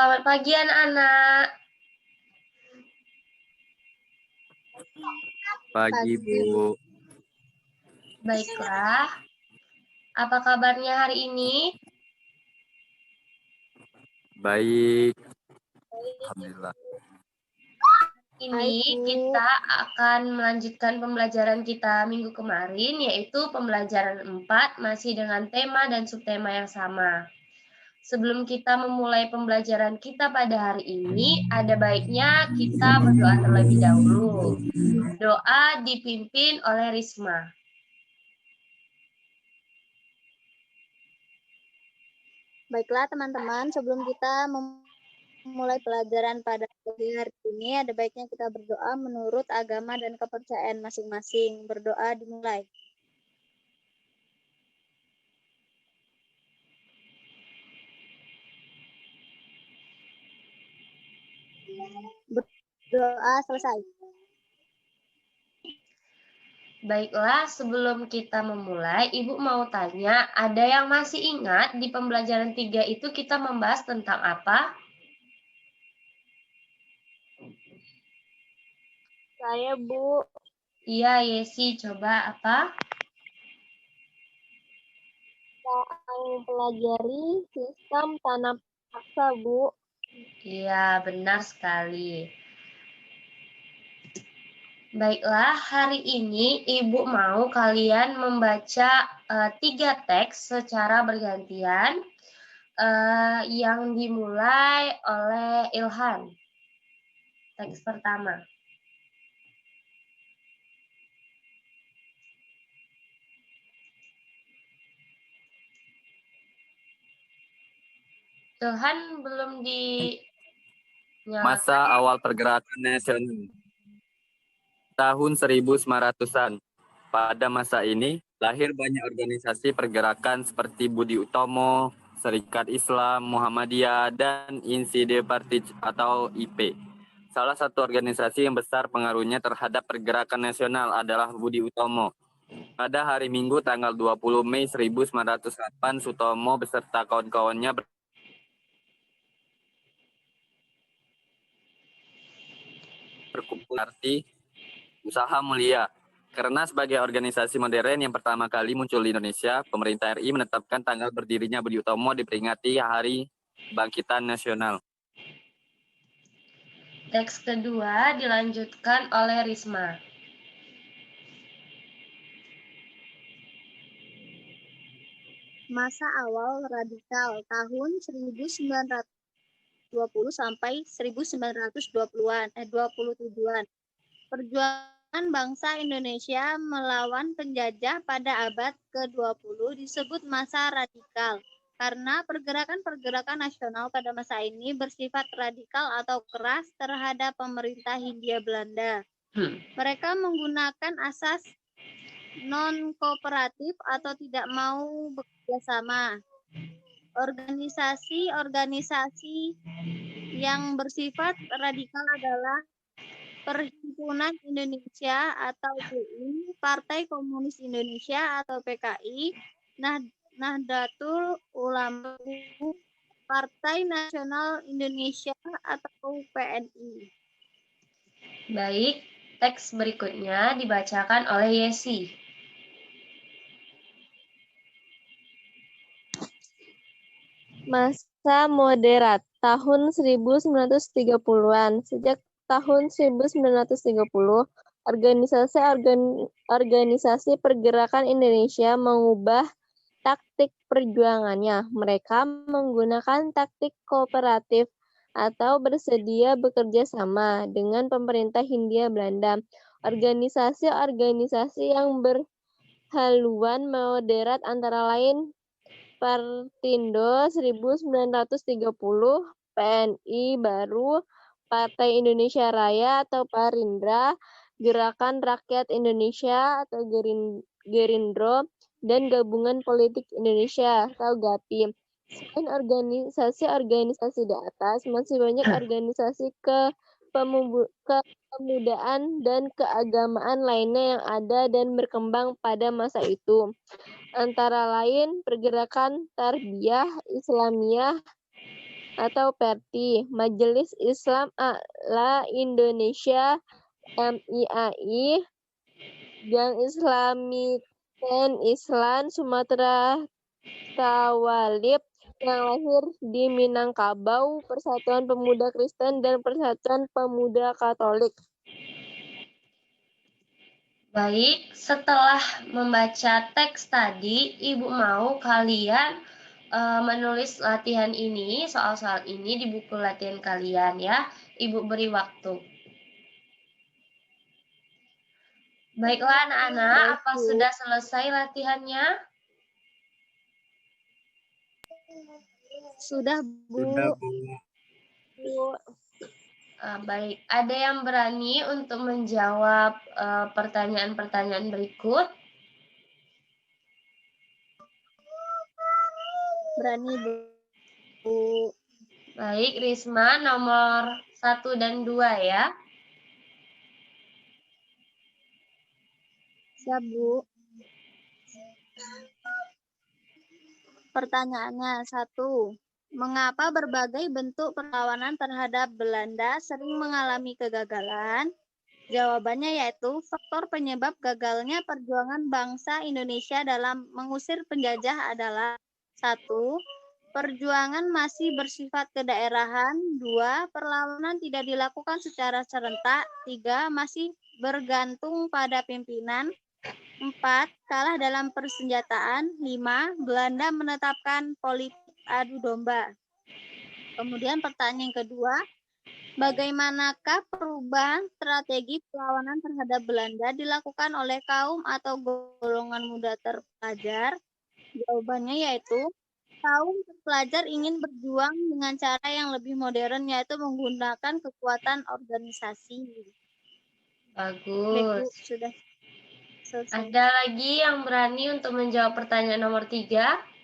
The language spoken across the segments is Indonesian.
Selamat pagi anak-anak. Pagi, Bu. Baiklah. Apa kabarnya hari ini? Baik. Alhamdulillah. Ini kita akan melanjutkan pembelajaran kita minggu kemarin, yaitu pembelajaran 4 masih dengan tema dan subtema yang sama. Sebelum kita memulai pembelajaran kita pada hari ini, ada baiknya kita berdoa terlebih dahulu. Doa dipimpin oleh Risma. Baiklah teman-teman, sebelum kita memulai pelajaran pada pagi hari ini, ada baiknya kita berdoa menurut agama dan kepercayaan masing-masing. Berdoa dimulai. Berdoa selesai. Baiklah, sebelum kita memulai, Ibu mau tanya, ada yang masih ingat di pembelajaran 3 itu kita membahas tentang apa? Saya, Bu. Iya, Yesi, coba apa? Saya mempelajari sistem tanam paksa, Bu. Iya, benar sekali. Baiklah, hari ini Ibu mau kalian membaca 3 teks secara bergantian yang dimulai oleh Ilhan. Teks pertama. Ilhan belum di Masa awal pergerakan nasional tahun 1900-an. Pada masa ini, lahir banyak organisasi pergerakan seperti Budi Utomo, Serikat Islam, Muhammadiyah, dan Inside Party atau IP. Salah satu organisasi yang besar pengaruhnya terhadap pergerakan nasional adalah Budi Utomo. Pada hari Minggu tanggal 20 Mei 1908, Sutomo beserta kawan-kawannya berkumpul arti usaha mulia. Karena sebagai organisasi modern yang pertama kali muncul di Indonesia, pemerintah RI menetapkan tanggal berdirinya Budi Utomo diperingati Hari Kebangkitan Nasional. Teks kedua dilanjutkan oleh Risma. Masa awal radikal tahun 1920 sampai 1920-an, 27-an. Perjuangan bangsa Indonesia melawan penjajah pada abad ke-20 disebut masa radikal karena pergerakan-pergerakan nasional pada masa ini bersifat radikal atau keras terhadap pemerintah Hindia Belanda. Mereka menggunakan asas non-kooperatif atau tidak mau bekerja sama. Organisasi-organisasi yang bersifat radikal adalah Perhimpunan Indonesia atau PI, Partai Komunis Indonesia atau PKI, Nahdlatul Ulama, Partai Nasional Indonesia atau PNI. Baik, teks berikutnya dibacakan oleh Yesi. Masa moderat tahun 1930-an. Sejak tahun 1930, organisasi pergerakan Indonesia mengubah taktik perjuangannya. Mereka menggunakan taktik kooperatif atau bersedia bekerja sama dengan pemerintah Hindia Belanda. Organisasi-organisasi yang berhaluan moderat antara lain Partindo 1930, PNI Baru, Partai Indonesia Raya atau Parindra, Gerakan Rakyat Indonesia atau Gerindro, dan Gabungan Politik Indonesia atau GAPI. Selain organisasi-organisasi di atas, masih banyak organisasi kepemudaan dan keagamaan lainnya yang ada dan berkembang pada masa itu. Antara lain pergerakan Tarbiyah Islamiyah, atau PERTI, Majelis Islam A'la Indonesia MIAI, Gang Islami Ten Islam Sumatera Tawalib yang lahir di Minangkabau, Persatuan Pemuda Kristen dan Persatuan Pemuda Katolik. Baik, setelah membaca teks tadi, Ibu mau kalian menulis latihan ini, soal-soal ini di buku latihan kalian ya. Ibu beri waktu. Baiklah anak-anak, apa sudah selesai latihannya? Sudah, Bu. Sudah, Bu. Baik, ada yang berani untuk menjawab pertanyaan-pertanyaan berikut? Berani, Bu. Baik, Risma nomor 1 dan 2 ya. Siap, Bu. Pertanyaannya 1. Mengapa berbagai bentuk perlawanan terhadap Belanda sering mengalami kegagalan? Jawabannya yaitu faktor penyebab gagalnya perjuangan bangsa Indonesia dalam mengusir penjajah adalah 1. Perjuangan masih bersifat kedaerahan. 2. Perlawanan tidak dilakukan secara serentak. 3. Masih bergantung pada pimpinan. 4. Kalah dalam persenjataan. 5. Belanda menetapkan politik adu domba. Kemudian pertanyaan yang kedua, bagaimanakah perubahan strategi perlawanan terhadap Belanda dilakukan oleh kaum atau golongan muda terpelajar? Jawabannya yaitu kaum terpelajar ingin berjuang dengan cara yang lebih modern, yaitu menggunakan kekuatan organisasi. Bagus. Sudah selesai. Ada lagi yang berani untuk menjawab pertanyaan nomor 3?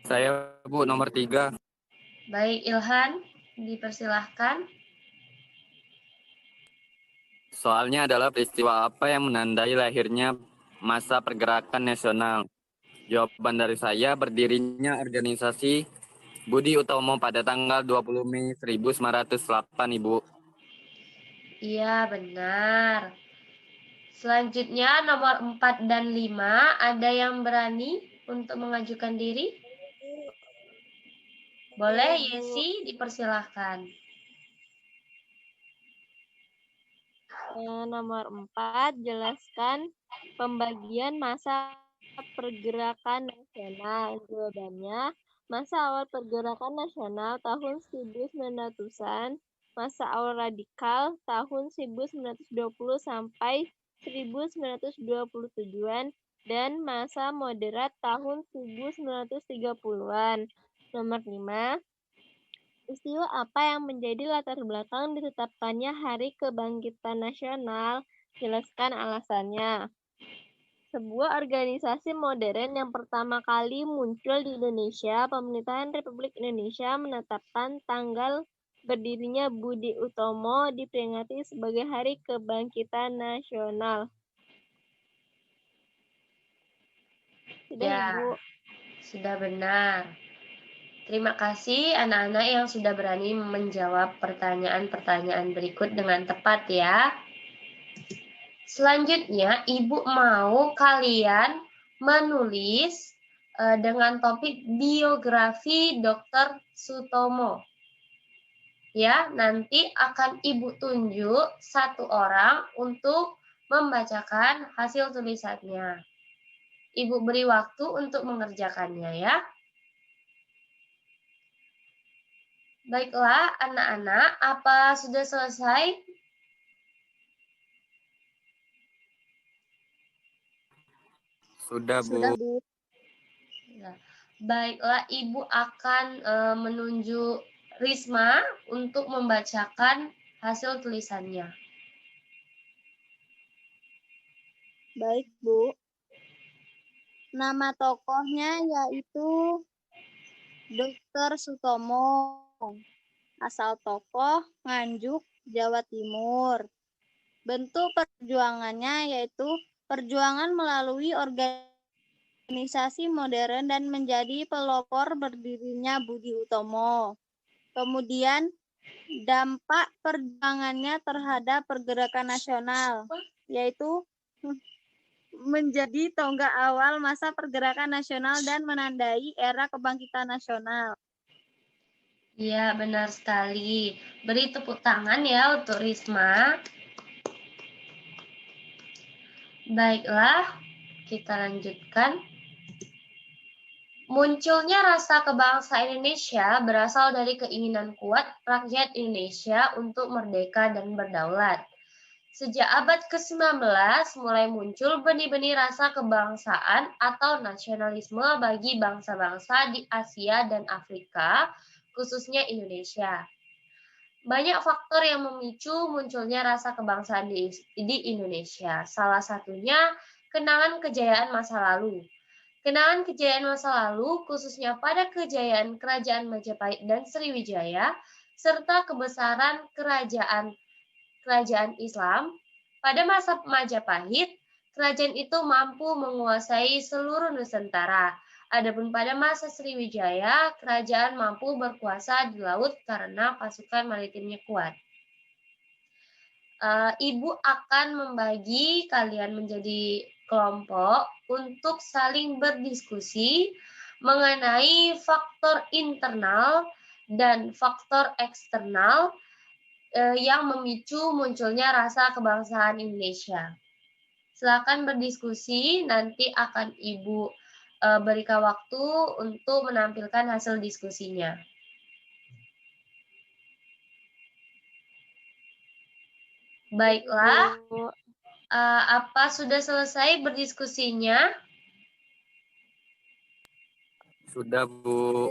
Saya, Bu, nomor 3. Baik, Ilhan, dipersilahkan. Soalnya adalah peristiwa apa yang menandai lahirnya masa pergerakan nasional? Jawaban dari saya, berdirinya organisasi Budi Utomo pada tanggal 20 Mei 1908, Ibu. Iya, benar. Selanjutnya nomor 4 dan 5, ada yang berani untuk mengajukan diri? Boleh, Yesi, dipersilahkan. Nomor 4, jelaskan pembagian masa pergerakan nasional. Jawabannya, masa awal pergerakan nasional tahun 1900-an, masa awal radikal tahun 1920 sampai 1927-an, dan masa moderat tahun 1930-an. Nomor 5, peristiwa apa yang menjadi latar belakang ditetapkannya Hari Kebangkitan Nasional? Jelaskan alasannya. Sebuah organisasi modern yang pertama kali muncul di Indonesia, pemerintahan Republik Indonesia menetapkan tanggal berdirinya Budi Utomo diperingati sebagai Hari Kebangkitan Nasional. Sudah, Ya, Ibu. sudah benar. Terima kasih anak-anak yang sudah berani menjawab pertanyaan-pertanyaan berikut dengan tepat ya. Selanjutnya, Ibu mau kalian menulis dengan topik biografi Dr. Sutomo. Ya, nanti akan Ibu tunjuk satu orang untuk membacakan hasil tulisannya. Ibu beri waktu untuk mengerjakannya ya. Baiklah, anak-anak, apa sudah selesai? Sudah, Bu. Sudah, Bu. Ya. Baiklah, Ibu akan menunjuk Risma untuk membacakan hasil tulisannya. Baik, Bu. Nama tokohnya yaitu Dr. Sutomo. Asal tokoh Nganjuk, Jawa Timur. Bentuk perjuangannya yaitu perjuangan melalui organisasi organisasi modern dan menjadi pelopor berdirinya Budi Utomo. Kemudian dampak perjuangannya terhadap pergerakan nasional, yaitu menjadi tonggak awal masa pergerakan nasional dan menandai era kebangkitan nasional. Iya, benar sekali. Beri tepuk tangan ya untuk Risma. Baiklah, kita lanjutkan. Munculnya rasa kebangsaan Indonesia berasal dari keinginan kuat rakyat Indonesia untuk merdeka dan berdaulat. Sejak abad ke-19 mulai muncul benih-benih rasa kebangsaan atau nasionalisme bagi bangsa-bangsa di Asia dan Afrika, khususnya Indonesia. Banyak faktor yang memicu munculnya rasa kebangsaan di Indonesia. Salah satunya kenangan kejayaan masa lalu. Kenangan kejayaan masa lalu, khususnya pada kejayaan Kerajaan Majapahit dan Sriwijaya, serta kebesaran kerajaan Islam. Pada masa Majapahit, kerajaan itu mampu menguasai seluruh Nusantara. Adapun pada masa Sriwijaya, kerajaan mampu berkuasa di laut karena pasukan maritimnya kuat. Ibu akan membagi kalian menjadi kelompok untuk saling berdiskusi mengenai faktor internal dan faktor eksternal yang memicu munculnya rasa kebangsaan Indonesia. Silakan berdiskusi, nanti akan Ibu berikan waktu untuk menampilkan hasil diskusinya. Baiklah, apa sudah selesai berdiskusinya? Sudah, Bu.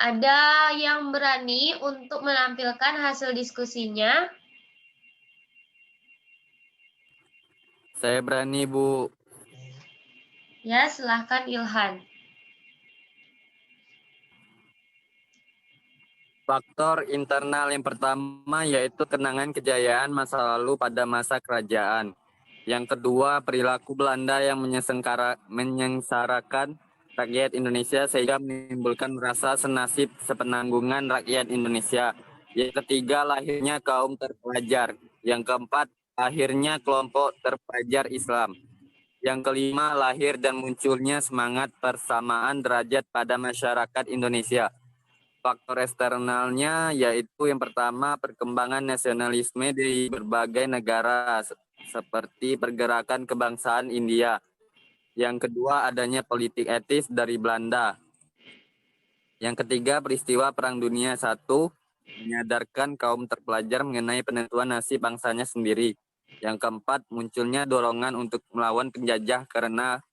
Ada yang berani untuk menampilkan hasil diskusinya? Saya berani, Bu. Ya, silahkan Ilhan. Faktor internal yang pertama yaitu kenangan kejayaan masa lalu pada masa kerajaan. Yang kedua, perilaku Belanda yang menyengsarakan rakyat Indonesia sehingga menimbulkan rasa senasib sepenanggungan rakyat Indonesia. Yang ketiga, lahirnya kaum terpelajar. Yang keempat, lahirnya kelompok terpelajar Islam. Yang kelima, lahir dan munculnya semangat persamaan derajat pada masyarakat Indonesia. Faktor eksternalnya yaitu yang pertama perkembangan nasionalisme di berbagai negara seperti pergerakan kebangsaan India. Yang kedua adanya politik etis dari Belanda. Yang ketiga peristiwa Perang Dunia I menyadarkan kaum terpelajar mengenai penentuan nasib bangsanya sendiri. Yang keempat munculnya dorongan untuk melawan penjajah karena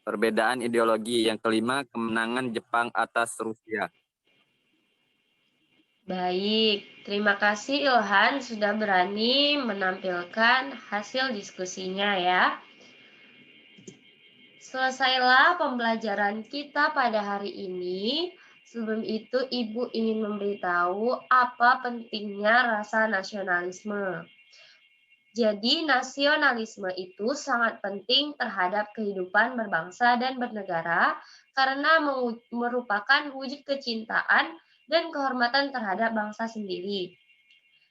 perbedaan ideologi. Yang kelima kemenangan Jepang atas Rusia. Baik, terima kasih Ilhan sudah berani menampilkan hasil diskusinya ya. Selesailah pembelajaran kita pada hari ini. Sebelum itu Ibu ingin memberitahu apa pentingnya rasa nasionalisme. Jadi nasionalisme itu sangat penting terhadap kehidupan berbangsa dan bernegara karena merupakan wujud kecintaan dan kehormatan terhadap bangsa sendiri.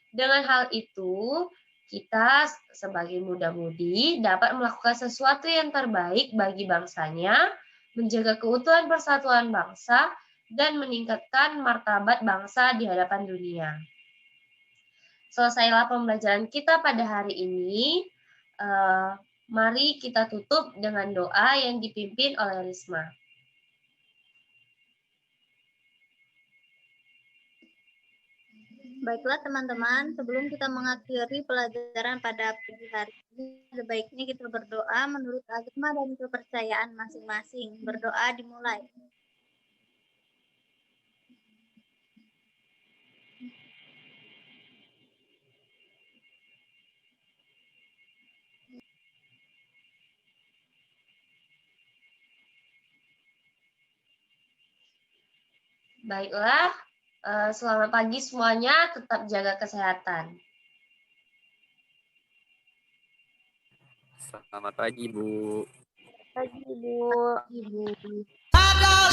Dengan hal itu, kita sebagai muda-mudi dapat melakukan sesuatu yang terbaik bagi bangsanya, menjaga keutuhan persatuan bangsa, dan meningkatkan martabat bangsa di hadapan dunia. Selesailah pembelajaran kita pada hari ini. Mari kita tutup dengan doa yang dipimpin oleh Risma. Baiklah teman-teman, sebelum kita mengakhiri pelajaran pada pagi hari ini, sebaiknya kita berdoa menurut agama dan kepercayaan masing-masing. Berdoa dimulai. Baiklah, selamat pagi semuanya, tetap jaga kesehatan. Selamat pagi, Bu. Pagi, Bu. Ibu. Ada